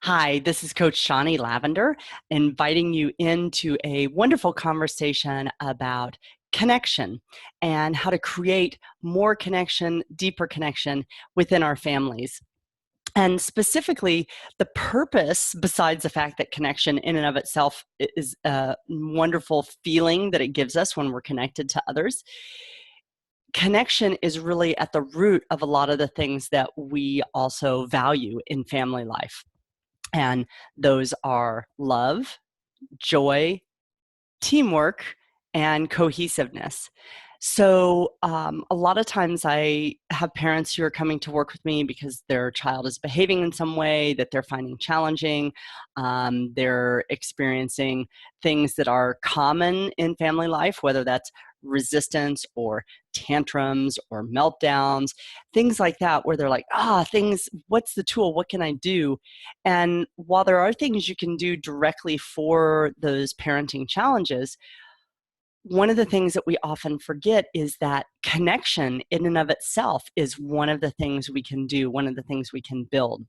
Hi, this is Coach Shonnie Lavender, inviting you into a wonderful conversation about connection and how to create more connection, deeper connection within our families. And specifically, the purpose, besides the fact that connection in and of itself is a wonderful feeling that it gives us when we're connected to others, connection is really at the root of a lot of the things that we also value in family life. And those are love, joy, teamwork, and cohesiveness. So a lot of times I have parents who are coming to work with me because their child is behaving in some way that they're finding challenging. They're experiencing things that are common in family life, whether that's resistance or tantrums or meltdowns, things like that, where they're like, what's the tool? What can I do? And while there are things you can do directly for those parenting challenges, one of the things that we often forget is that connection in and of itself is one of the things we can do, one of the things we can build.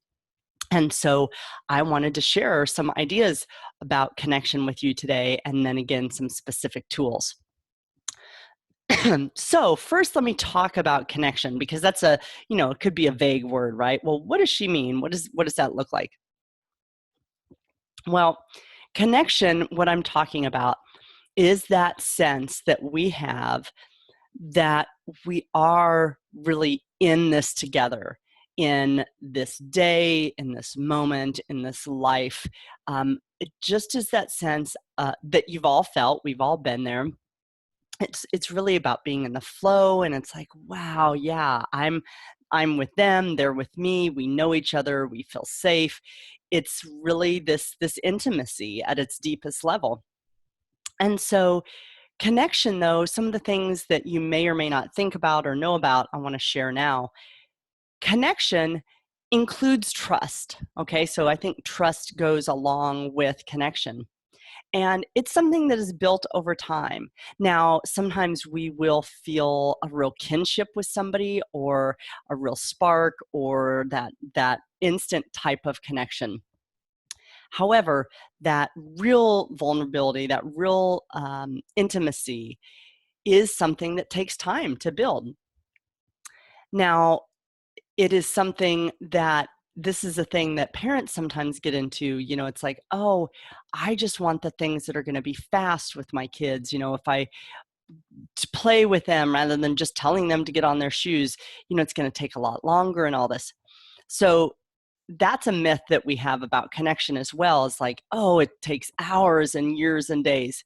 And so I wanted to share some ideas about connection with you today, and then again, some specific tools. So first, let me talk about connection, because that's it could be a vague word, right? Well, what does she mean? What does that look like? Well, connection, what I'm talking about, is that sense that we have that we are really in this together, in this day, in this moment, in this life. It just is that sense that you've all felt, we've all been there. It's really about being in the flow, and it's like, wow, yeah, I'm with them, they're with me, we know each other, we feel safe. It's really this intimacy at its deepest level. And so connection, though, some of the things that you may or may not think about or know about, I want to share now. Connection includes trust. Okay, so I think trust goes along with connection. And it's something that is built over time. Now, sometimes we will feel a real kinship with somebody, or a real spark, or that instant type of connection. However, that real vulnerability, that real intimacy is something that takes time to build. Now, it is something that this is a thing that parents sometimes get into. It's like, oh, I just want the things that are going to be fast with my kids. If I to play with them rather than just telling them to get on their shoes, it's going to take a lot longer and all this. So that's a myth that we have about connection as well. It's like, oh, it takes hours and years and days.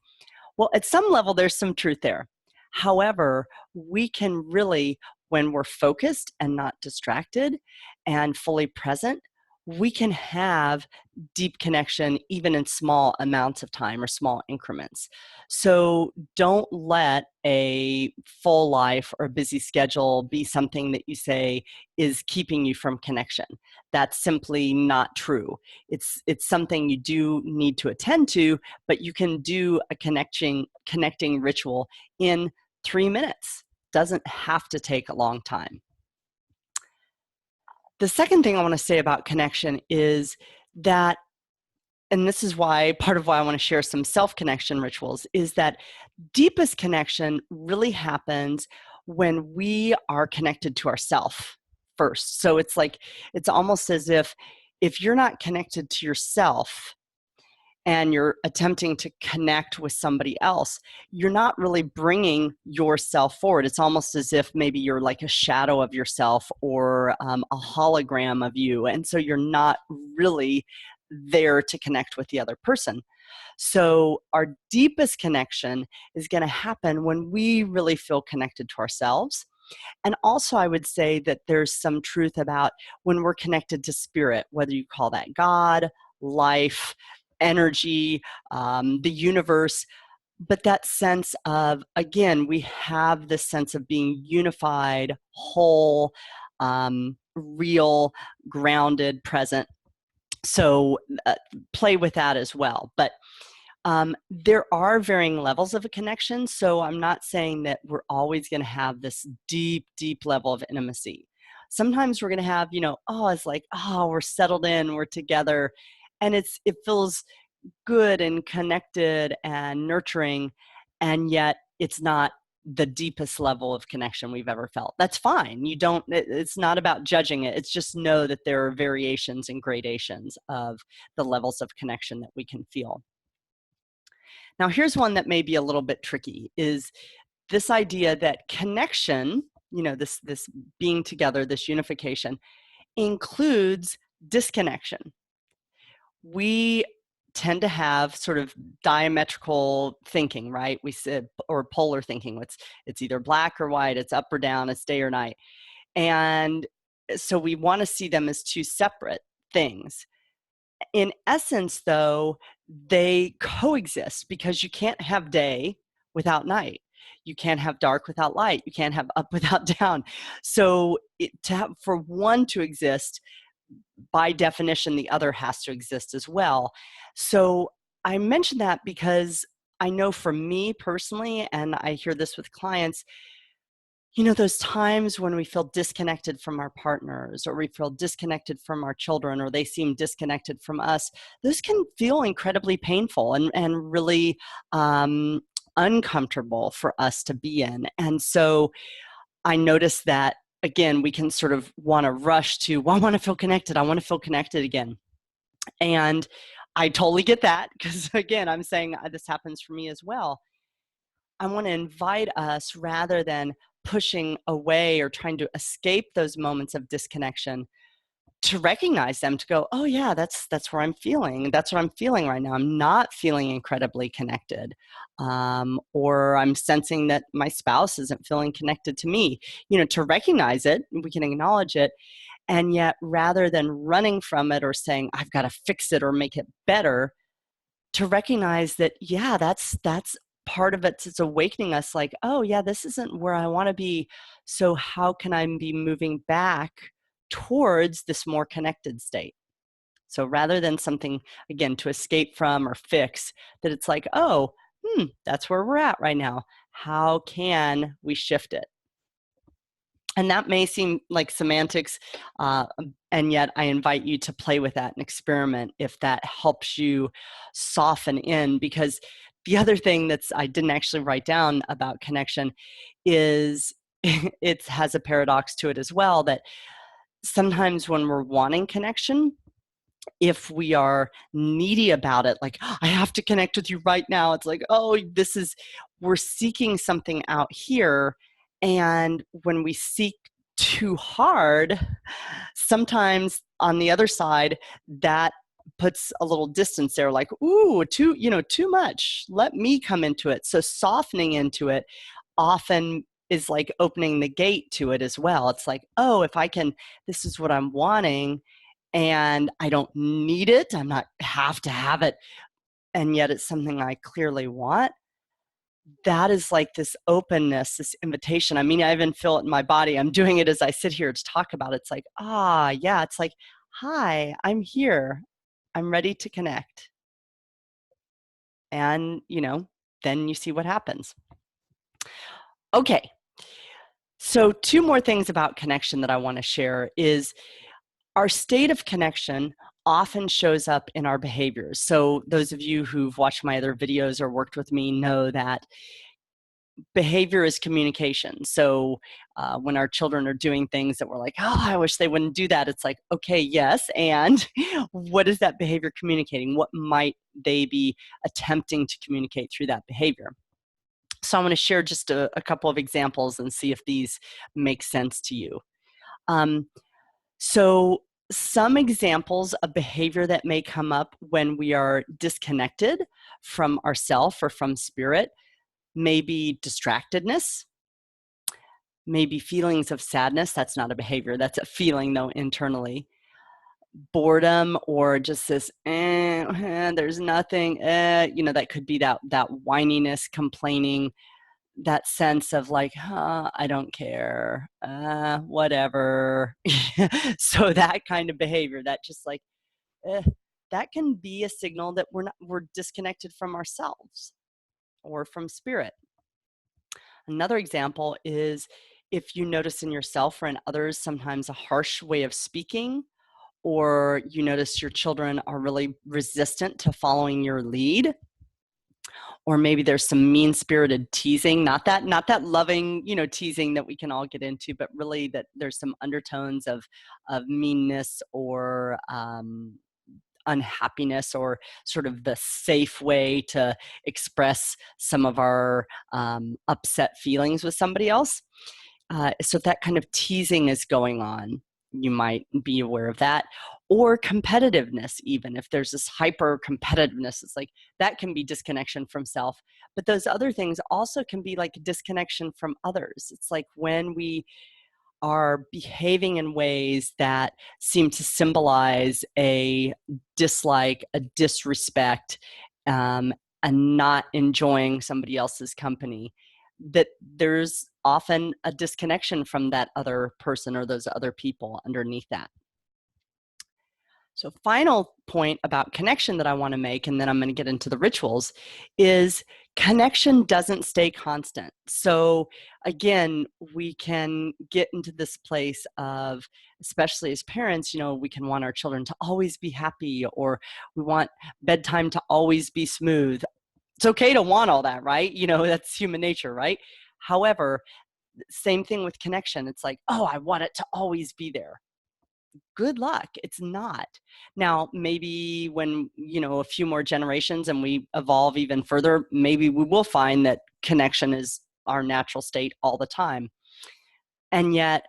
Well, at some level, there's some truth there. However, we can really, when we're focused and not distracted and fully present, we can have deep connection even in small amounts of time or small increments. So don't let a full life or a busy schedule be something that you say is keeping you from connection. That's simply not true. It's something you do need to attend to, but you can do a connecting ritual in 3 minutes. Doesn't have to take a long time. The second thing I want to say about connection is that, and this is part of why I want to share some self-connection rituals, is that deepest connection really happens when we are connected to ourselves first. So it's almost as if you're not connected to yourself and you're attempting to connect with somebody else, you're not really bringing yourself forward. It's almost as if maybe you're like a shadow of yourself, or a hologram of you. And so you're not really there to connect with the other person. So our deepest connection is going to happen when we really feel connected to ourselves. And also, I would say that there's some truth about when we're connected to spirit, whether you call that God, life, energy, the universe, but that sense of, again, we have this sense of being unified, whole, real, grounded, present. So play with that as well. But there are varying levels of a connection. So I'm not saying that we're always going to have this deep, deep level of intimacy. Sometimes we're going to have, oh, it's like, oh, we're settled in, we're together, and it feels good and connected and nurturing, and yet it's not the deepest level of connection we've ever felt. That's fine. It's not about judging it. It's just know that there are variations and gradations of the levels of connection that we can feel. Now, here's one that may be a little bit tricky, is this idea that connection, this being together, this unification, includes disconnection. We tend to have sort of diametrical thinking, right? We said, or polar thinking. It's either black or white, it's up or down, it's day or night. And so we want to see them as two separate things. In essence, though, they coexist, because you can't have day without night. You can't have dark without light. You can't have up without down. So for one to exist, by definition, the other has to exist as well. So I mention that because I know for me personally, and I hear this with clients, those times when we feel disconnected from our partners, or we feel disconnected from our children, or they seem disconnected from us, those can feel incredibly painful and really uncomfortable for us to be in. And so I notice that, again, we can sort of want to rush to, well, I want to feel connected. I want to feel connected again. And I totally get that, because again, I'm saying this happens for me as well. I want to invite us, rather than pushing away or trying to escape those moments of disconnection, to recognize them, to go, oh yeah, that's where I'm feeling. That's what I'm feeling right now. I'm not feeling incredibly connected. Or I'm sensing that my spouse isn't feeling connected to me. To recognize it, we can acknowledge it. And yet, rather than running from it or saying, I've got to fix it or make it better, to recognize that, yeah, that's part of it. It's awakening us, like, oh yeah, this isn't where I want to be. So how can I be moving back towards this more connected state? So rather than something, again, to escape from or fix, that it's like, oh, that's where we're at right now. How can we shift it? And that may seem like semantics, and yet I invite you to play with that and experiment if that helps you soften in. Because the other thing I didn't actually write down about connection is it has a paradox to it as well, that sometimes when we're wanting connection, if we are needy about it, like, I have to connect with you right now, it's like, oh, we're seeking something out here. And when we seek too hard, sometimes on the other side, that puts a little distance there, like, ooh, too much. Let me come into it. So softening into it often is like opening the gate to it as well. It's like, oh, this is what I'm wanting, and I don't need it. I'm not have to have it. And yet it's something I clearly want. That is like this openness, this invitation. I mean, I even feel it in my body. I'm doing it as I sit here to talk about it. It's like, yeah, it's like, hi, I'm here. I'm ready to connect. And, then you see what happens. Okay. So 2 more things about connection that I want to share is our state of connection often shows up in our behaviors. So those of you who've watched my other videos or worked with me know that behavior is communication. So when our children are doing things that we're like, oh, I wish they wouldn't do that, it's like, okay, yes, and what is that behavior communicating? What might they be attempting to communicate through that behavior? So I'm going to share just a couple of examples and see if these make sense to you. So some examples of behavior that may come up when we are disconnected from ourself or from spirit may be distractedness, maybe feelings of sadness. That's not a behavior, that's a feeling though internally. Boredom, or just this, there's nothing, that could be that whininess, complaining, that sense of like, I don't care, whatever. So that kind of behavior, that just like, that can be a signal that we're disconnected from ourselves or from spirit. Another example is if you notice in yourself or in others sometimes a harsh way of speaking, or you notice your children are really resistant to following your lead, or maybe there's some mean-spirited teasing, not that loving, teasing that we can all get into, but really that there's some undertones of meanness or unhappiness, or sort of the safe way to express some of our upset feelings with somebody else. So if that kind of teasing is going on, you might be aware of that. Or competitiveness, even if there's this hyper competitiveness, it's like that can be disconnection from self. But those other things also can be like disconnection from others. It's like when we are behaving in ways that seem to symbolize a dislike, a disrespect, and not enjoying somebody else's company, that there's often a disconnection from that other person or those other people underneath that. So final point about connection that I want to make, and then I'm going to get into the rituals, is connection doesn't stay constant. So again, we can get into this place of, especially as parents, we can want our children to always be happy, or we want bedtime to always be smooth. It's okay to want all that, right? That's human nature, right? However, same thing with connection. It's like, oh, I want it to always be there. Good luck. It's not. Now, maybe when, a few more generations and we evolve even further, maybe we will find that connection is our natural state all the time. And yet,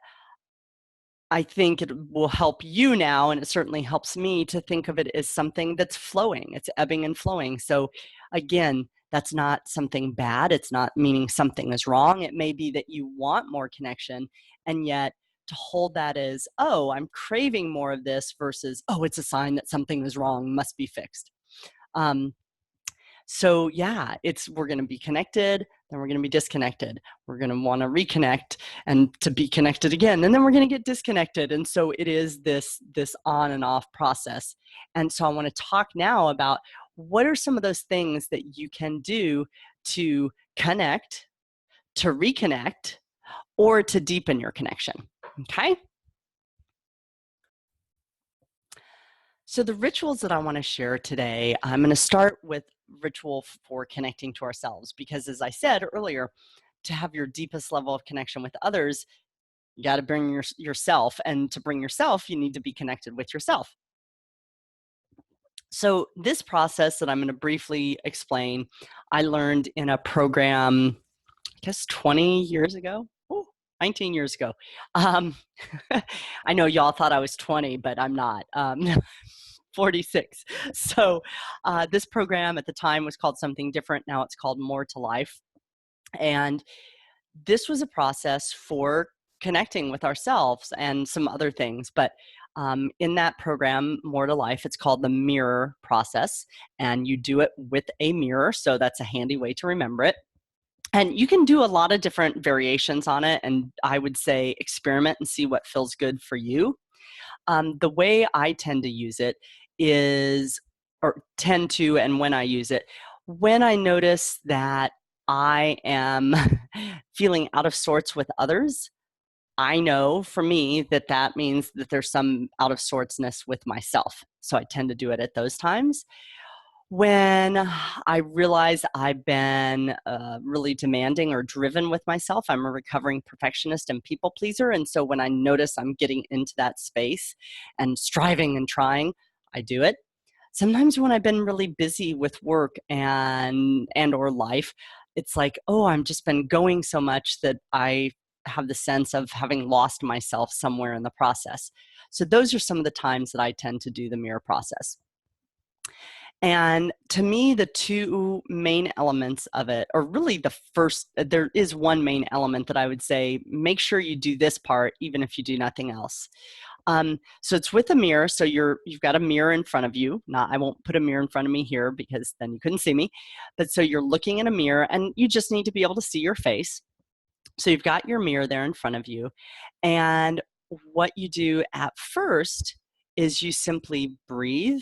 I think it will help you now, and it certainly helps me to think of it as something that's flowing. It's ebbing and flowing. So again, that's not something bad. It's not meaning something is wrong. It may be that you want more connection, and yet to hold that as, oh, I'm craving more of this, versus, oh, it's a sign that something is wrong, must be fixed. So yeah, we're going to be connected, then we're going to be disconnected. We're going to want to reconnect and to be connected again, and then we're going to get disconnected. And so it is this on and off process. And so I want to talk now about what are some of those things that you can do to connect, to reconnect, or to deepen your connection. Okay? So the rituals that I want to share today, I'm going to start with ritual for connecting to ourselves, because as I said earlier, to have your deepest level of connection with others, you got to bring yourself, and to bring yourself, you need to be connected with yourself. So this process that I'm going to briefly explain, I learned in a program, I guess 20 years ago. 19 years ago. I know y'all thought I was 20, but I'm not. 46. So this program at the time was called something different. Now it's called More to Life. And this was a process for connecting with ourselves and some other things. But in that program, More to Life, it's called the mirror process. And you do it with a mirror. So that's a handy way to remember it. And you can do a lot of different variations on it. And I would say experiment and see what feels good for you. The way I tend to use it is, or tend to, and when I use it, when I notice that I am feeling out of sorts with others, I know for me that means that there's some out of sortsness with myself. So I tend to do it at those times. When I realize I've been really demanding or driven with myself, I'm a recovering perfectionist and people pleaser. And so when I notice I'm getting into that space and striving and trying, I do it. Sometimes when I've been really busy with work and or life, it's like, oh, I've just been going so much that I have the sense of having lost myself somewhere in the process. So those are some of the times that I tend to do the mirror process. And to me, the two main elements of it, or really the first, there is one main element that I would say, make sure you do this part, even if you do nothing else. So it's with a mirror. So you've got a mirror in front of you. I won't put a mirror in front of me here because then you couldn't see me. But so you're looking in a mirror and you just need to be able to see your face. So you've got your mirror there in front of you. And what you do at first is you simply breathe.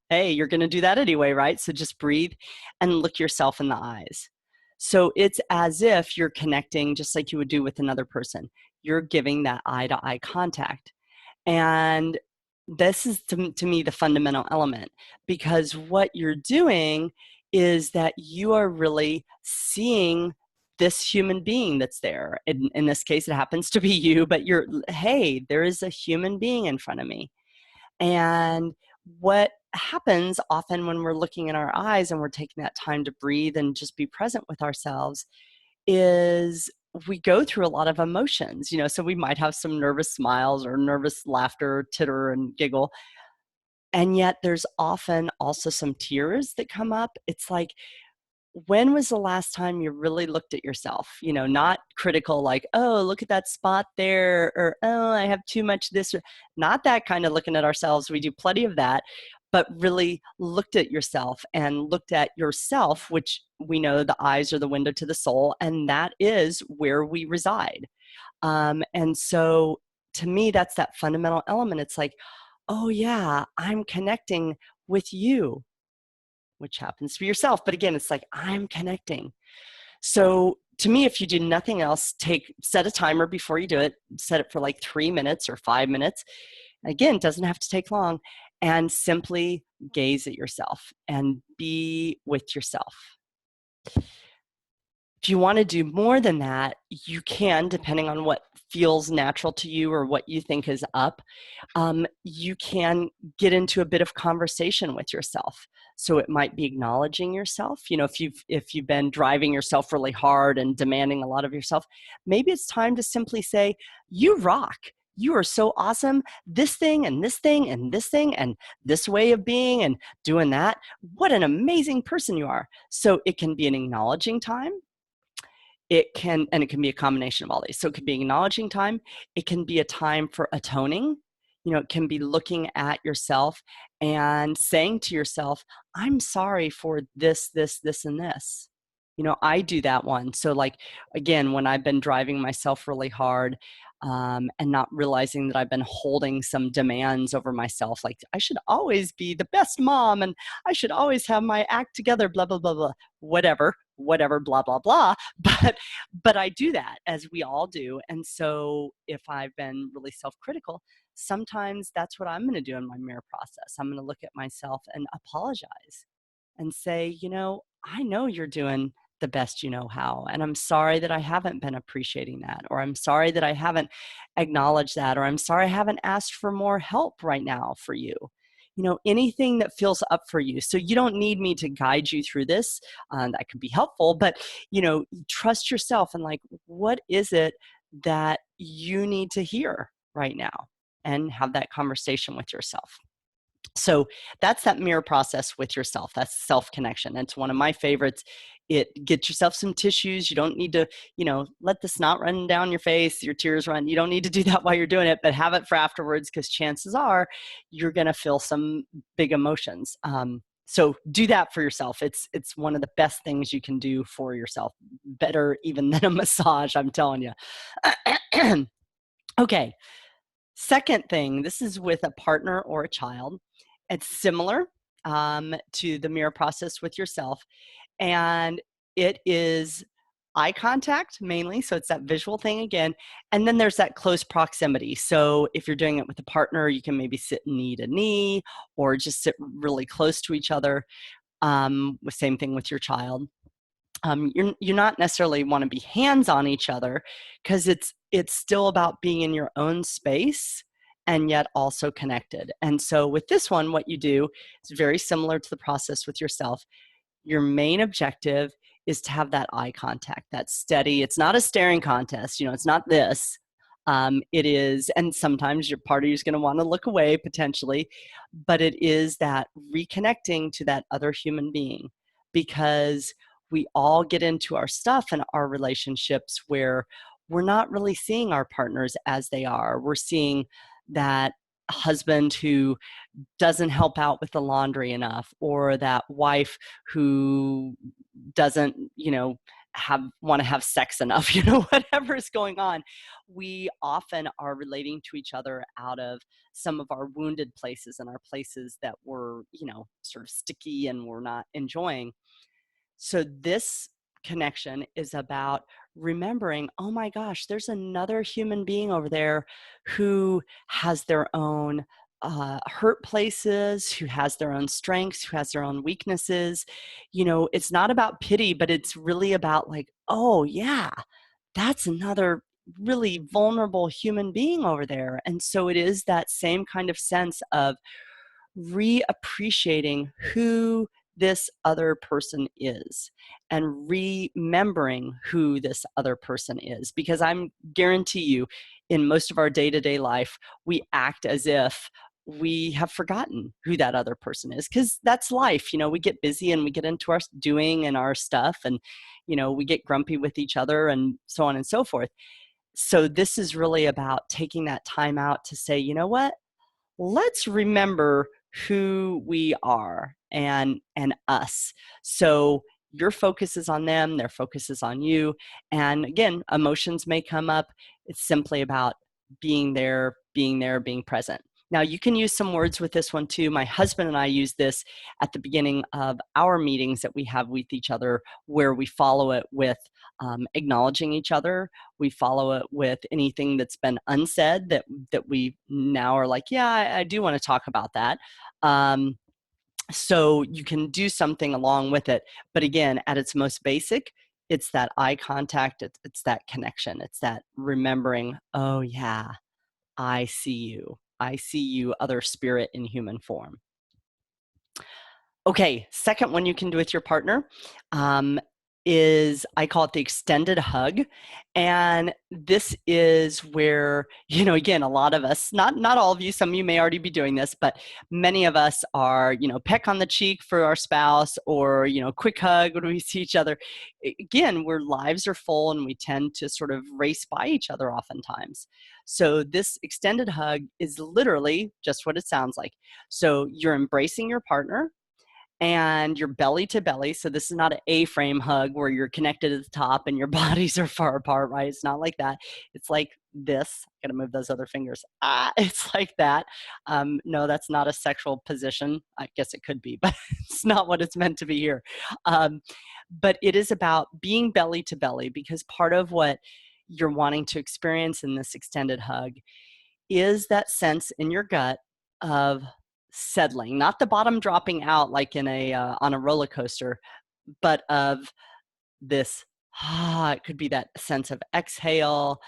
Hey, you're going to do that anyway, right? So just breathe and look yourself in the eyes. So it's as if you're connecting just like you would do with another person. You're giving that eye to eye contact. And this is to me the fundamental element, because what you're doing is that you are really seeing this human being that's there. In this case, it happens to be you, but hey, there is a human being in front of me. And what happens often when we're looking in our eyes and we're taking that time to breathe and just be present with ourselves is we go through a lot of emotions, so we might have some nervous smiles or nervous laughter, titter and giggle. And yet there's often also some tears that come up. It's like, when was the last time you really looked at yourself? Not critical, like, oh, look at that spot there, or oh, I have too much this, or not that kind of looking at ourselves. We do plenty of that, but really looked at yourself and looked at yourself, which we know the eyes are the window to the soul, and that is where we reside. And so to me, that's that fundamental element. It's like, oh, yeah, I'm connecting with you, which happens to be yourself. But again, it's like, I'm connecting. So to me, if you do nothing else, set a timer before you do it, set it for like 3 minutes or 5 minutes. Again, it doesn't have to take long, and simply gaze at yourself and be with yourself. If you want to do more than that, you can, depending on what feels natural to you or what you think is up. You can get into a bit of conversation with yourself. So it might be acknowledging yourself. If you've been driving yourself really hard and demanding a lot of yourself, maybe it's time to simply say, "You rock. You are so awesome. This thing and this thing and this thing and this way of being and doing that. What an amazing person you are." So it can be an acknowledging time. It can be a combination of all these. So it could be acknowledging time. It can be a time for atoning. It can be looking at yourself and saying to yourself, "I'm sorry for this, this, this, and this." I do that one. So like, again, when I've been driving myself really hard, and not realizing that I've been holding some demands over myself, like I should always be the best mom and I should always have my act together, blah, blah, blah, blah, whatever, blah, blah, blah. But I do that, as we all do. And so if I've been really self-critical, sometimes that's what I'm going to do in my mirror process. I'm going to look at myself and apologize and say, I know you're doing the best you know how. And I'm sorry that I haven't been appreciating that, or I'm sorry that I haven't acknowledged that, or I'm sorry I haven't asked for more help right now for you. Anything that feels up for you. So you don't need me to guide you through this. That could be helpful, but, trust yourself and like, what is it that you need to hear right now? And have that conversation with yourself. So that's that mirror process with yourself. That's self-connection. It's one of my favorites. Get yourself some tissues. You don't need to, let the snot run down your face, your tears run. You don't need to do that while you're doing it, but have it for afterwards, because chances are you're going to feel some big emotions. So do that for yourself. It's one of the best things you can do for yourself. Better even than a massage, I'm telling you. Okay. Second thing, this is with a partner or a child. It's similar to the mirror process with yourself, and it is eye contact mainly. So it's that visual thing again. And then there's that close proximity. So if you're doing it with a partner, you can maybe sit knee to knee or just sit really close to each other. Same thing with your child. You're not necessarily want to be hands on each other, because it's still about being in your own space and yet also connected. And so with this one, what you do is very similar to the process with yourself. Your main objective is to have that eye contact, that steady. It's not a staring contest. It's not this. It is, and sometimes your party is going to want to look away potentially, but it is that reconnecting to that other human being, because we all get into our stuff and our relationships where we're not really seeing our partners as they are. We're seeing that husband who doesn't help out with the laundry enough, or that wife who doesn't, want to have sex enough, whatever is going on. We often are relating to each other out of some of our wounded places and our places that were, sort of sticky and we're not enjoying. So this connection is about remembering, oh my gosh, there's another human being over there who has their own hurt places, who has their own strengths, who has their own weaknesses. It's not about pity, but it's really about like, oh yeah, that's another really vulnerable human being over there. And so it is that same kind of sense of reappreciating who this other person is and remembering who this other person is. Because I'm guarantee you, in most of our day-to-day life, we act as if we have forgotten who that other person is, because that's life. We get busy and we get into our doing and our stuff, and we get grumpy with each other and so on and so forth. So this is really about taking that time out to say, you know what, let's remember who we are and us. So your focus is on them, their focus is on you. And again, emotions may come up. It's simply about being there, being present. Now, you can use some words with this one too. My husband and I use this at the beginning of our meetings that we have with each other, where we follow it with acknowledging each other. We follow it with anything that's been unsaid that we now are like, yeah, I do want to talk about that. So you can do something along with it. But again, at its most basic, it's that eye contact, it's that connection, it's that remembering, oh yeah, I see you. I see you, other spirit in human form. Okay, second one you can do with your partner is, I call it the extended hug. And this is where, again, a lot of us, not all of you, some of you may already be doing this, but many of us are, peck on the cheek for our spouse, or, quick hug when we see each other. Again, where lives are full and we tend to sort of race by each other oftentimes. So this extended hug is literally just what it sounds like. So you're embracing your partner, and you're belly to belly. So this is not an A-frame hug where you're connected at the top and your bodies are far apart, right? It's not like that. It's like this. I gotta move those other fingers. It's like that. No, that's not a sexual position. I guess it could be, but it's not what it's meant to be here. But it is about being belly to belly, because part of what you're wanting to experience in this extended hug is that sense in your gut of settling, not the bottom dropping out like in a on a roller coaster, but of this, it could be that sense of exhale,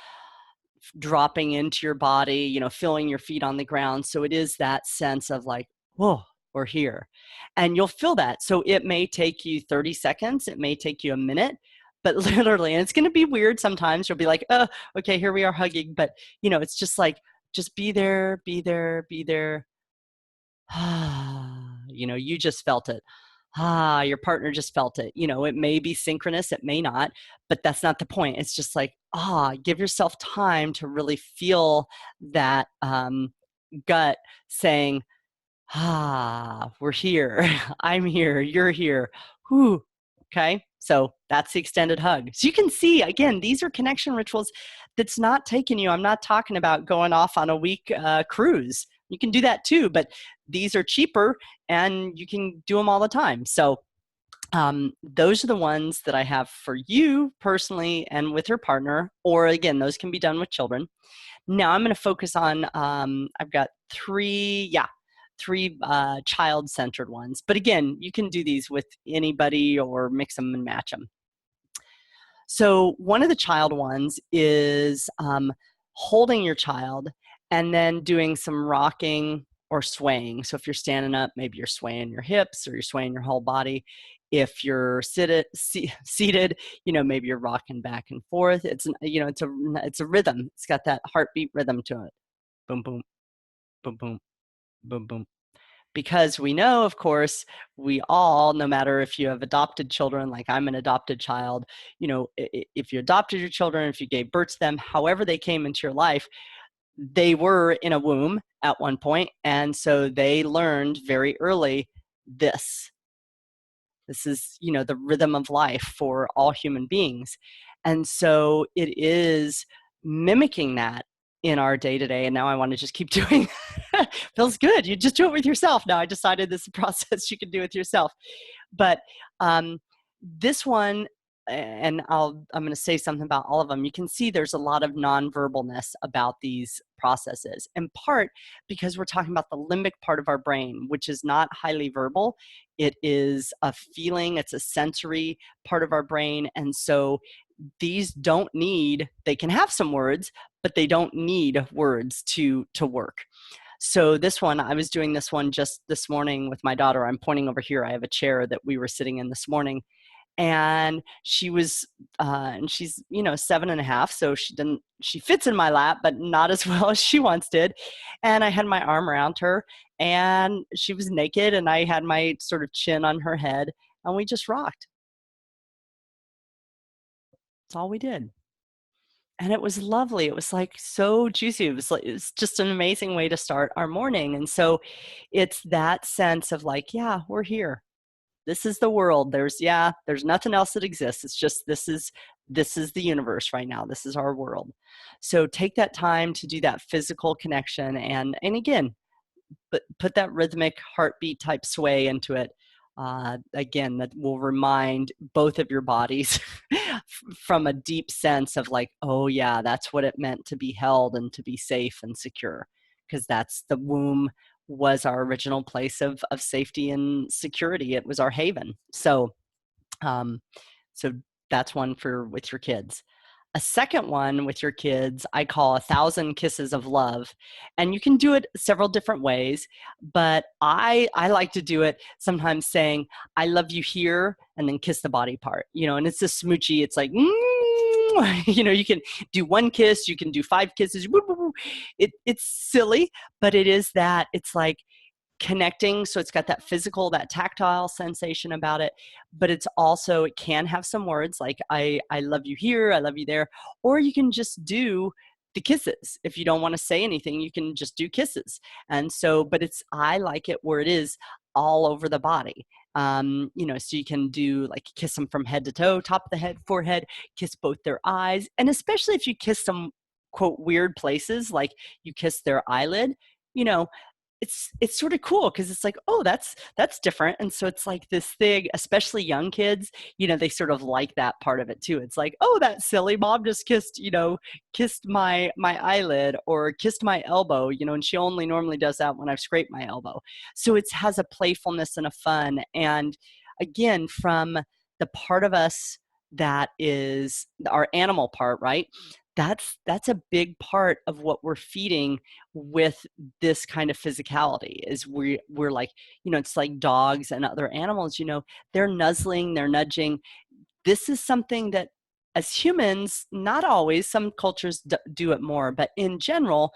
dropping into your body, feeling your feet on the ground. So it is that sense of like, whoa, we're here. And you'll feel that. So it may take you 30 seconds, it may take you a minute, but literally, and it's going to be weird sometimes. You'll be like, oh, okay, here we are hugging. But, it's just like, just be there, be there, be there. You just felt it. Your partner just felt it. It may be synchronous, it may not, but that's not the point. It's just like, give yourself time to really feel that gut saying, we're here. I'm here. You're here. Whew. Okay. So that's the extended hug. So you can see, again, these are connection rituals that's not taking you. I'm not talking about going off on a week cruise. You can do that too, but these are cheaper and you can do them all the time. So those are the ones that I have for you personally and with your partner, or again, those can be done with children. Now I'm going to focus on, I've got three child-centered ones. But again, you can do these with anybody or mix them and match them. So one of the child ones is holding your child and then doing some rocking or swaying. So if you're standing up, maybe you're swaying your hips or you're swaying your whole body. If you're seated, maybe you're rocking back and forth. It's a rhythm. It's got that heartbeat rhythm to it. Boom, boom, boom, boom, boom, boom. Because we know, of course, we all, no matter if you have adopted children, like I'm an adopted child, if you adopted your children, if you gave birth to them, however they came into your life, they were in a womb at one point. And so they learned very early this. This is, the rhythm of life for all human beings. And so it is mimicking that in our day-to-day. And now I want to just keep doing feels good. You just do it with yourself. Now I decided this is a process you can do with yourself. But this one and I'm going to say something about all of them. You can see there's a lot of nonverbalness about these processes, in part because we're talking about the limbic part of our brain, which is not highly verbal. It is a feeling, it's a sensory part of our brain. And so these don't need, they can have some words, but they don't need words to work. So this one, I was doing this one just this morning with my daughter. I'm pointing over here. I have a chair that we were sitting in this morning, and she was and she's 7.5, so she fits in my lap but not as well as she once did. And I had my arm around her, and she was naked, and I had my sort of chin on her head, and we just rocked. That's all we did, and it was lovely. It was like so juicy. It was just an amazing way to start our morning. And so it's that sense of like, yeah, we're here, this is the world. There's nothing else that exists. It's just this is the universe right now. This is our world. So take that time to do that physical connection, and again, but put that rhythmic heartbeat type sway into it. Again, that will remind both of your bodies from a deep sense of like, oh yeah, that's what it meant to be held and to be safe and secure, because that's the womb was our original place of safety and security. It was our haven. Um, so that's one for with your kids. A second one with your kids, I call 1,000 kisses of love. And you can do it several different ways, but I like to do it sometimes saying, I love you here, and then kiss the body part, and it's a smoochy. It's like, you can do one kiss, you can do 5 kisses. It's silly, but it is that. It's like, connecting. So it's got that physical, that tactile sensation about it, but it's also, it can have some words like I love you here, I love you there, or you can just do the kisses. If you don't want to say anything, you can just do kisses. And so, but I like it where it is all over the body. So you can do like kiss them from head to toe, top of the head, forehead, kiss both their eyes. And especially if you kiss some quote weird places, like you kiss their eyelid, you know, it's sort of cool because it's like, oh, that's different. And so it's like this thing, especially young kids, they sort of like that part of it too. It's like, oh, that silly mom just kissed my eyelid or kissed my elbow, and she only normally does that when I've scraped my elbow. So it has a playfulness and a fun. And again, from the part of us that is our animal part, right? That's a big part of what we're feeding with this kind of physicality. Is we're like, it's like dogs and other animals, they're nuzzling, they're nudging. This is something that as humans, not always, some cultures do it more, but in general,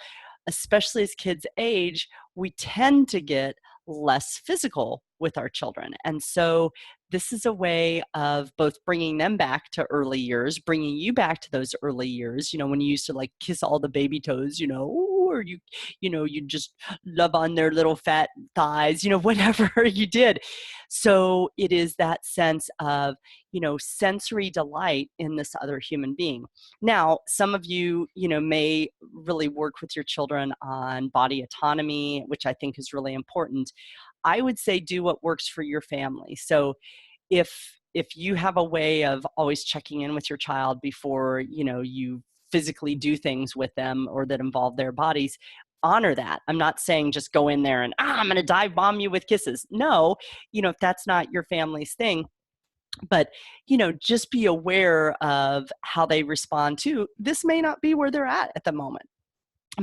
especially as kids age, we tend to get less physical with our children. And so this is a way of both bringing them back to early years, bringing you back to those early years, when you used to like kiss all the baby toes, or you just love on their little fat thighs, whatever you did. So it is that sense of, sensory delight in this other human being. Now, some of you, may really work with your children on body autonomy, which I think is really important. I would say do what works for your family. So if you have a way of always checking in with your child before, you physically do things with them or that involve their bodies, honor that. I'm not saying just go in there and, I'm going to dive bomb you with kisses. No, if that's not your family's thing, but just be aware of how they respond to this. May not be where they're at the moment,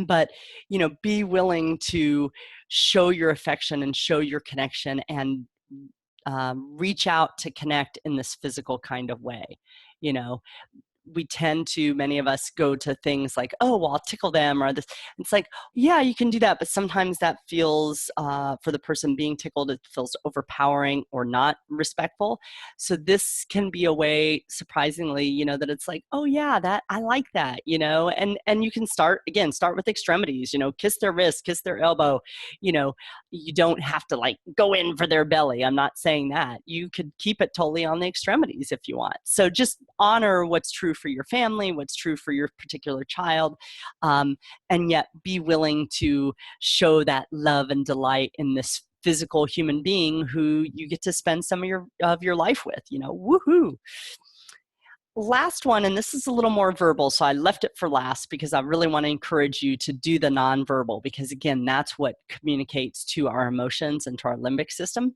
but be willing to show your affection and show your connection, and reach out to connect in this physical kind of way. We tend to, many of us, go to things like, oh, well, I'll tickle them or this. It's like, yeah, you can do that, but sometimes that feels, for the person being tickled, it feels overpowering or not respectful. So this can be a way, surprisingly, that it's like, oh yeah, that I like that, and you can start with extremities, kiss their wrist, kiss their elbow. You don't have to like go in for their belly. I'm not saying that. You could keep it totally on the extremities if you want. So just honor what's true for your family, what's true for your particular child, and yet be willing to show that love and delight in this physical human being who you get to spend some of your life with. Woohoo! last one, and this is a little more verbal, so I left it for last because I really want to encourage you to do the nonverbal, because again, that's what communicates to our emotions and to our limbic system.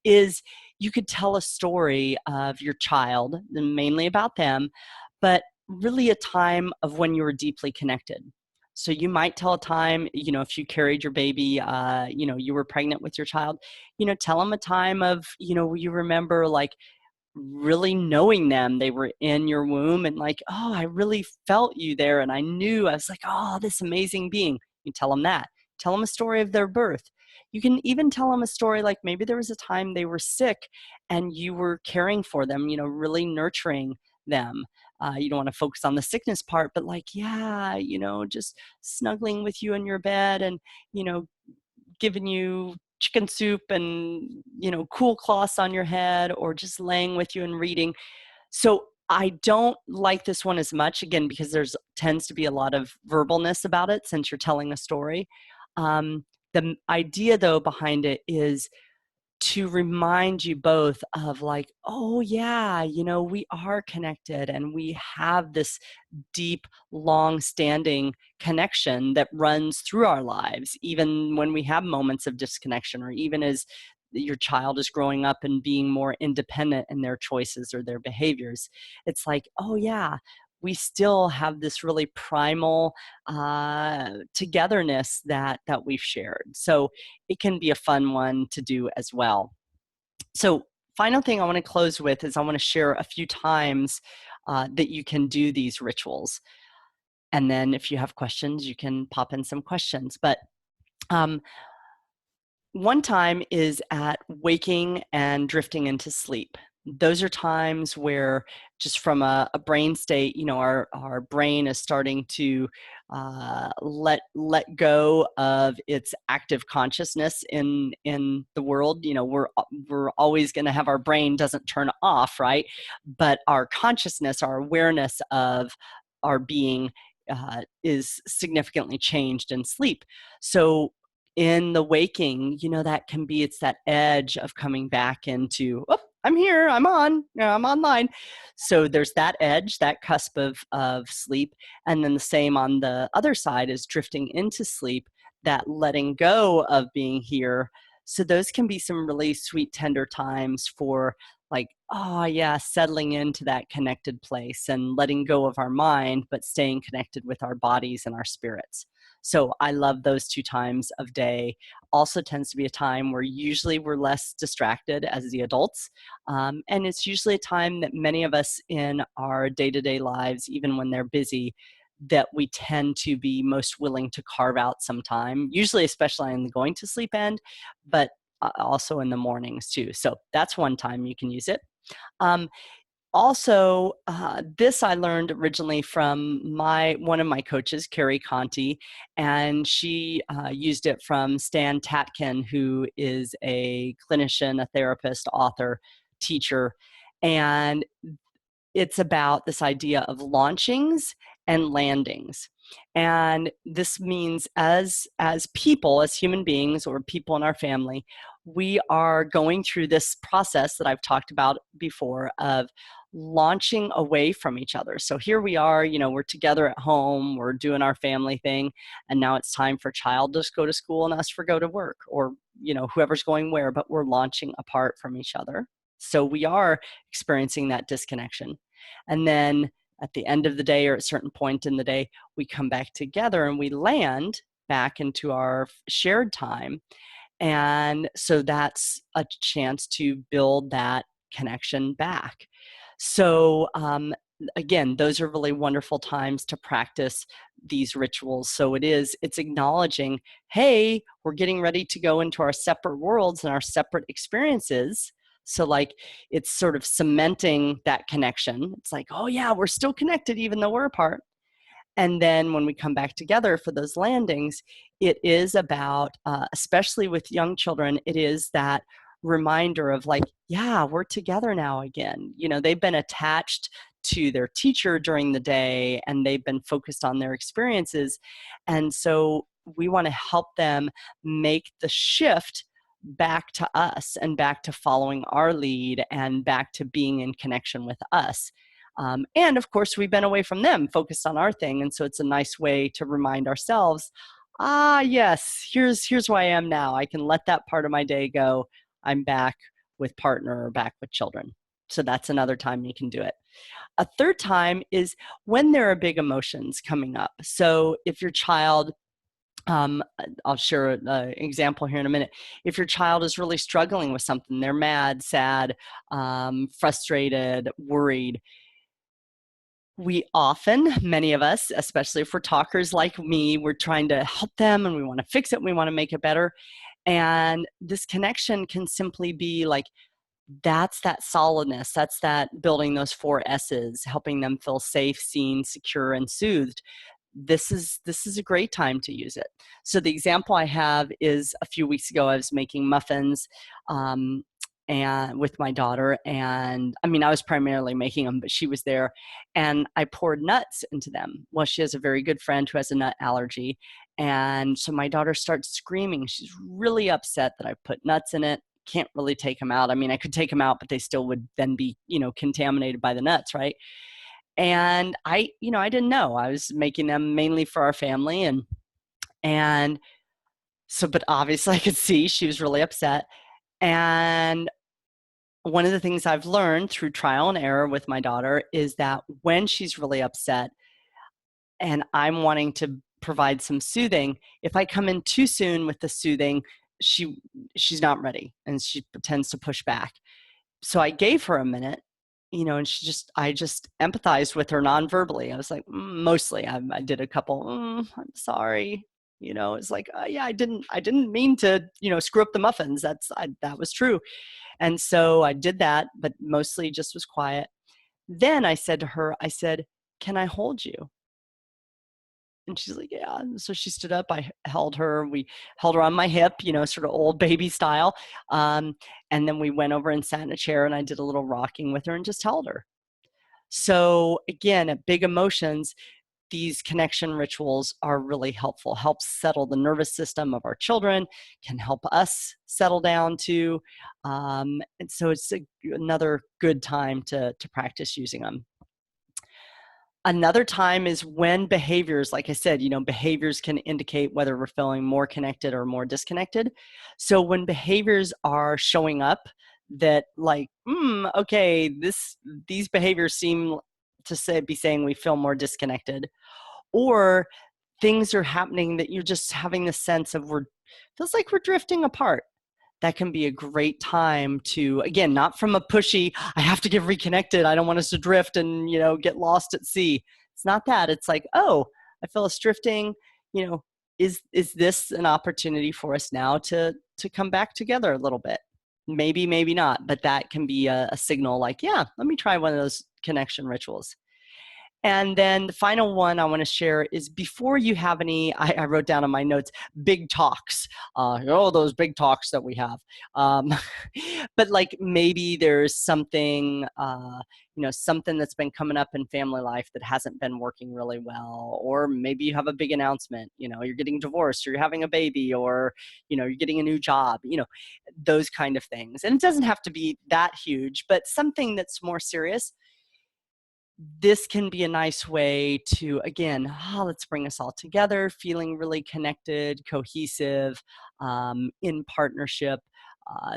Is you could tell a story of your child, mainly about them, but really a time of when you were deeply connected. So you might tell a time, if you carried your baby, you were pregnant with your child, tell them a time of, you remember like really knowing them. They were in your womb and like, oh, I really felt you there. And I knew, I was like, oh, this amazing being. You tell them that. Tell them a story of their birth. You can even tell them a story like maybe there was a time they were sick and you were caring for them, really nurturing them. You don't want to focus on the sickness part, but like, yeah, just snuggling with you in your bed and, you know, giving you chicken soup and cool cloths on your head, or just laying with you and reading. So I don't like this one as much, again, because there's tends to be a lot of verbalness about it since you're telling a story. The idea though behind it is to remind you both of like, oh yeah, we are connected and we have this deep, long-standing connection that runs through our lives, even when we have moments of disconnection, or even as your child is growing up and being more independent in their choices or their behaviors. It's like, oh yeah, we still have this really primal togetherness that we've shared. So it can be a fun one to do as well. So final thing I want to close with is I want to share a few times that you can do these rituals. And then if you have questions, you can pop in some questions. But um, one time is at waking and drifting into sleep. Those are times where, just from a brain state, our brain is starting to let go of its active consciousness in the world. We're always going to have, our brain doesn't turn off, right? But our consciousness, our awareness of our being is significantly changed in sleep. So in the waking, that can be, it's that edge of coming back into, oh, I'm here, I'm on, I'm online. So there's that edge, that cusp of sleep. And then the same on the other side is drifting into sleep, that letting go of being here. So those can be some really sweet, tender times for like, oh yeah, settling into that connected place and letting go of our mind, but staying connected with our bodies and our spirits. So I love those two times of day. Also tends to be a time where usually we're less distracted as the adults. And it's usually a time that many of us in our day-to-day lives, even when they're busy, that we tend to be most willing to carve out some time, usually especially in the going to sleep end, but also in the mornings too. So that's one time you can use it. Um, Also, this I learned originally from one of my coaches, Carrie Conti, and she used it from Stan Tatkin, who is a clinician, a therapist, author, teacher. And it's about this idea of launchings and landings. And this means as people, as human beings, or people in our family, we are going through this process that I've talked about before of launching away from each other. So here we are, we're together at home, we're doing our family thing, and now it's time for child to go to school and us for go to work, or whoever's going where, but we're launching apart from each other. So we are experiencing that disconnection. And then at the end of the day, or at a certain point in the day, we come back together and we land back into our shared time. And so that's a chance to build that connection back. So again, those are really wonderful times to practice these rituals. So it's acknowledging, hey, we're getting ready to go into our separate worlds and our separate experiences. So like, it's sort of cementing that connection. It's like, oh yeah, we're still connected even though we're apart. And then when we come back together for those landings, it is about, especially with young children, it is that reminder of like, yeah, we're together now again. They've been attached to their teacher during the day and they've been focused on their experiences. And so we want to help them make the shift back to us and back to following our lead and back to being in connection with us. And of course, we've been away from them, focused on our thing. And so it's a nice way to remind ourselves, yes, here's where I am now. I can let that part of my day go. I'm back with partner or back with children. So that's another time you can do it. A third time is when there are big emotions coming up. So if your child, I'll share an example here in a minute. If your child is really struggling with something, they're mad, sad, frustrated, worried, we often, many of us, especially if we're talkers like me, we're trying to help them and we want to fix it, we want to make it better. And this connection can simply be like, that's that solidness, that's that building those 4 S's, helping them feel safe, seen, secure, and soothed. This is a great time to use it. So the example I have is a few weeks ago, I was making muffins and with my daughter, and I mean, I was primarily making them, but she was there, and I poured nuts into them. Well, she has a very good friend who has a nut allergy, and so my daughter starts screaming. She's really upset that I put nuts in it. Can't really take them out. I mean, I could take them out, but they still would then be, contaminated by the nuts, right? And I didn't know. I was making them mainly for our family, and so, but obviously I could see she was really upset. And one of the things I've learned through trial and error with my daughter is that when she's really upset and I'm wanting to provide some soothing, if I come in too soon with the soothing, she's not ready and she tends to push back. So I gave her a minute, and I just empathized with her non-verbally. I was like, mostly I did a couple, I'm sorry. It's like, yeah, I didn't mean to, screw up the muffins. That was true. And so I did that, but mostly just was quiet. Then I said to her, can I hold you? And she's like, yeah. And so she stood up. I held her. We held her on my hip, sort of old baby style. And then we went over and sat in a chair and I did a little rocking with her and just held her. So again, at big emotions, these connection rituals are really helpful, helps settle the nervous system of our children, can help us settle down too. And so it's another good time to practice using them. Another time is when behaviors, like I said, behaviors can indicate whether we're feeling more connected or more disconnected. So when behaviors are showing up that like, okay, these behaviors seem to be saying we feel more disconnected, or things are happening that you're just having the sense of feels like we're drifting apart. That can be a great time to, again, not from a pushy, I have to get reconnected, I don't want us to drift and, get lost at sea. It's not that. It's like, oh, I feel us drifting, is this an opportunity for us now to come back together a little bit? Maybe, maybe not, but that can be a signal like, yeah, let me try one of those connection rituals. And then the final one I want to share is before you have any, I wrote down in my notes, big talks. Those big talks that we have. But like maybe there's something, something that's been coming up in family life that hasn't been working really well. Or maybe you have a big announcement, you're getting divorced or you're having a baby or, you're getting a new job, those kind of things. And it doesn't have to be that huge, but something that's more serious. This can be a nice way to, again, let's bring us all together, feeling really connected, cohesive, in partnership,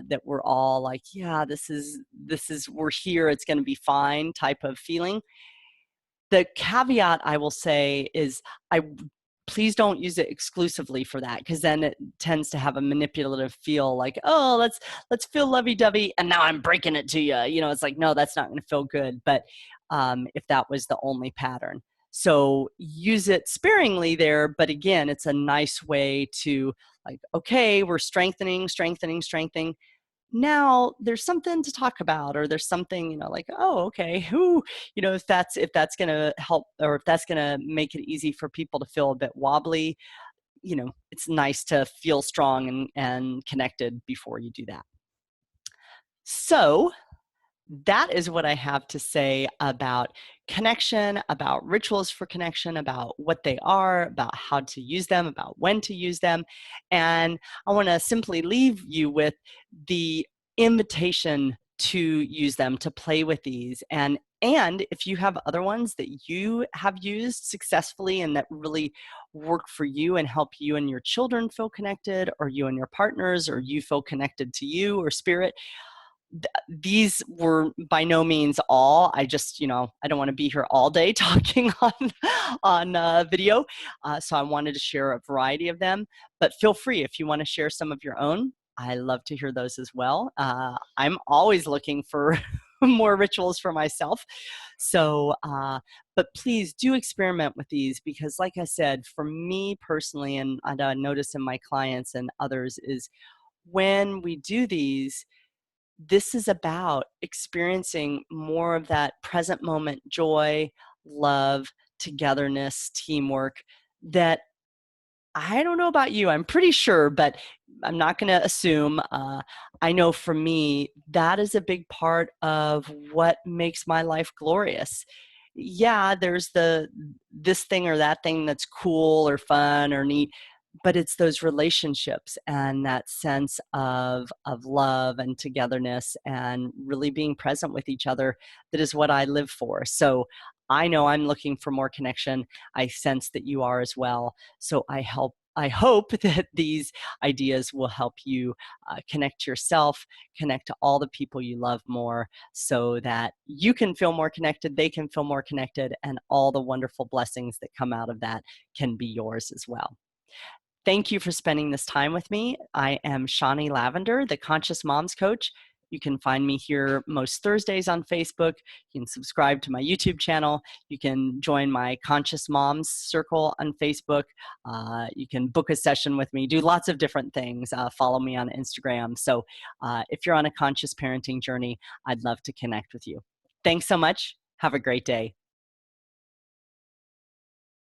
that we're all like, yeah, we're here, it's going to be fine type of feeling. The caveat I will say is please don't use it exclusively for that, because then it tends to have a manipulative feel like, oh, let's feel lovey-dovey and now I'm breaking it to you. It's like, no, that's not going to feel good. But if that was the only pattern. So use it sparingly there, but again, it's a nice way to like, okay, we're strengthening. Now there's something to talk about, or there's something, like, oh, okay, if that's going to help, or if that's going to make it easy for people to feel a bit wobbly, it's nice to feel strong and connected before you do that. So that is what I have to say about connection, about rituals for connection, about what they are, about how to use them, about when to use them. And I want to simply leave you with the invitation to use them, to play with these. And if you have other ones that you have used successfully and that really work for you and help you and your children feel connected, or you and your partners, or you feel connected to you or spirit, these were by no means all. I just, I don't want to be here all day talking on video. So I wanted to share a variety of them, but feel free if you want to share some of your own. I love to hear those as well. I'm always looking for more rituals for myself. So, but please do experiment with these, because like I said, for me personally, and I notice in my clients and others, is when we do these, this is about experiencing more of that present moment joy, love, togetherness, teamwork that I don't know about you, I'm pretty sure, but I'm not going to assume. I know for me, that is a big part of what makes my life glorious. Yeah, there's this thing or that thing that's cool or fun or neat, but it's those relationships and that sense of love and togetherness and really being present with each other that is what I live for. So I know I'm looking for more connection. I sense that you are as well. So I hope that these ideas will help you connect to yourself, connect to all the people you love more, so that you can feel more connected, they can feel more connected, and all the wonderful blessings that come out of that can be yours as well. Thank you for spending this time with me. I am Shonnie Lavender, the Conscious Moms Coach. You can find me here most Thursdays on Facebook. You can subscribe to my YouTube channel. You can join my Conscious Moms Circle on Facebook. You can book a session with me, do lots of different things. Follow me on Instagram. So if you're on a conscious parenting journey, I'd love to connect with you. Thanks so much. Have a great day.